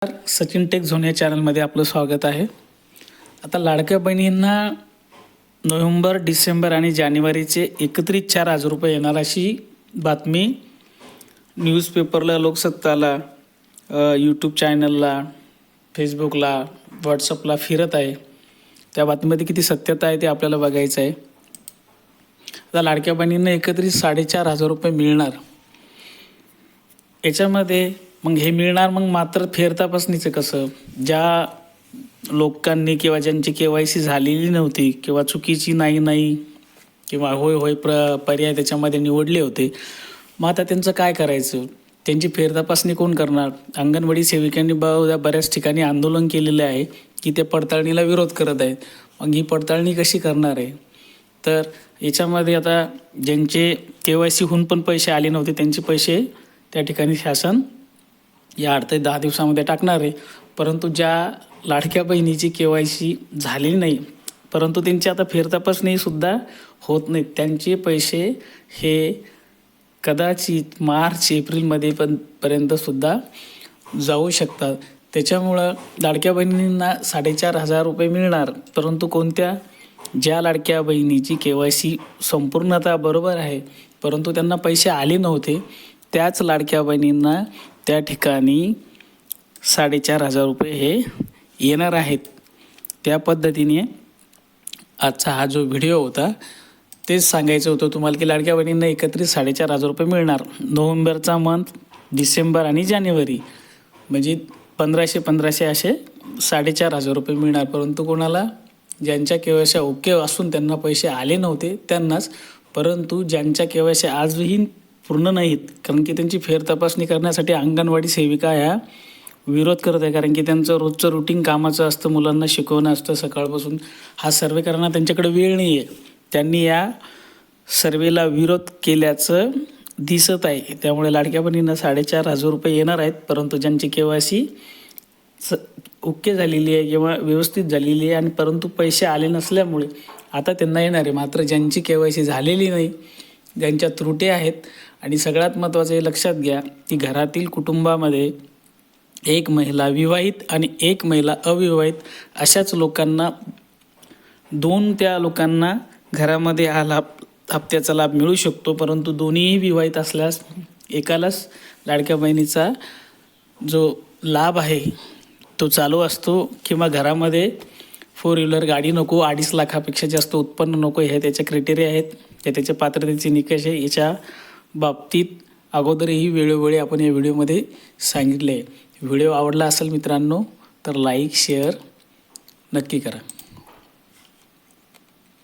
Sachin take zone या चॅनलमध्ये आपलं स्वागत आहे. आता लाडक्या बहिणींना नोव्हेंबर, डिसेंबर आणि जानेवारीचे एकत्रित 4,000 रुपये येणार अशी बातमी न्यूजपेपरला, लोकसत्ताला, यूट्यूब चॅनलला, फेसबुकला, व्हॉट्सअपला फिरत आहे. त्या बातमीमध्ये किती सत्यता आहे ते आपल्याला बघायचं आहे. आता लाडक्या बहिणींना एकत्रित 4,500 रुपये मिळणार. याच्यामध्ये मग हे मिळणार, मग मात्र फेरतपासणीचं कसं? ज्या लोकांनी किंवा ज्यांची KYC झालेली नव्हती किंवा चुकीची नाही किंवा होय पर्याय त्याच्यामध्ये निवडले होते, मग आता त्यांचं काय करायचं? त्यांची फेरतपासणी कोण करणार? अंगणवाडी सेविकांनी बऱ्याच ठिकाणी आंदोलन केलेले आहे की ते पडताळणीला विरोध करत आहेत. मग ही पडताळणी कशी करणार आहे? तर याच्यामध्ये आता ज्यांचे KYC होऊन पण पैसे आले नव्हते त्यांचे पैसे त्या ठिकाणी शासन या 8 ते 10 दिवसामध्ये टाकणार आहे. परंतु ज्या लाडक्या बहिणीची KYC झालेली नाही, परंतु त्यांची आता फेरतपासणीसुद्धा होत नाही, त्यांचे पैसे हे कदाचित मार्च एप्रिलमध्ये पर्यंतसुद्धा जाऊ शकतात. त्याच्यामुळं लाडक्या बहिणींना 4,500 रुपये मिळणार. परंतु कोणत्या? ज्या लाडक्या बहिणीची KYC संपूर्णतः बरोबर आहे परंतु त्यांना पैसे आले नव्हते, त्याच लाडक्या बहिणींना त्या ठिकाणी 4,500 रुपये हे येणार आहेत. त्या पद्धतीने आजचा हा जो व्हिडिओ होता तेच सांगायचं होतं तुम्हाला की लाडक्या बहिणींना एकत्रित 4,500 रुपये मिळणार. नोव्हेंबरचा मंथ, डिसेंबर आणि जानेवारी म्हणजे 1,500 असे 4,500 रुपये मिळणार. परंतु कोणाला? ज्यांच्या KYC ओके असून त्यांना पैसे आले नव्हते त्यांनाच. परंतु ज्यांच्या KYC आजही पूर्ण नाहीत, कारण की त्यांची फेरतपासणी करण्यासाठी अंगणवाडी सेविका ह्या विरोध करत आहे, कारण की त्यांचं रोजचं रुटीन कामाचं असतं, मुलांना शिकवणं असतं सकाळपासून. हा सर्वे करताना त्यांच्याकडे वेळ नाही आहे. त्यांनी या सर्वेला विरोध केल्याचं दिसत आहे. त्यामुळे लाडक्या बहिणींना 4,500 रुपये येणार आहेत. परंतु ज्यांची KYC ओके झालेली आहे किंवा व्यवस्थित झालेली आहे आणि परंतु पैसे आले नसल्यामुळे आता त्यांना येणार आहे. मात्र ज्यांची KYC झालेली नाही, ज्यांच्या त्रुटी आहेत, आणि सगळ्यात महत्त्वाचं हे लक्षात घ्या की घरातील कुटुंबामध्ये एक महिला विवाहित आणि एक महिला अविवाहित अशाच लोकांना, त्या लोकांना घरामध्ये हा हप्त्याचा लाभ मिळू शकतो. परंतु दोन्हीही विवाहित असल्यास एकालाच लाडक्या बहिणीचा जो लाभ आहे तो चालू असतो. किंवा घरामध्ये 4 व्हीलर गाडी नको, 2.5 लाखापेक्षा जास्त उत्पन्न नको, हे त्याचे क्रायटेरिया आहेत, हे त्याचे पात्रतेचे निकष आहे. याच्या बाबतीत अगोदरही वेळोवेळी आपण या व्हिडिओमध्ये सांगितले आहे. व्हिडिओ आवडला असेल मित्रांनो तर लाईक शेअर नक्की करा.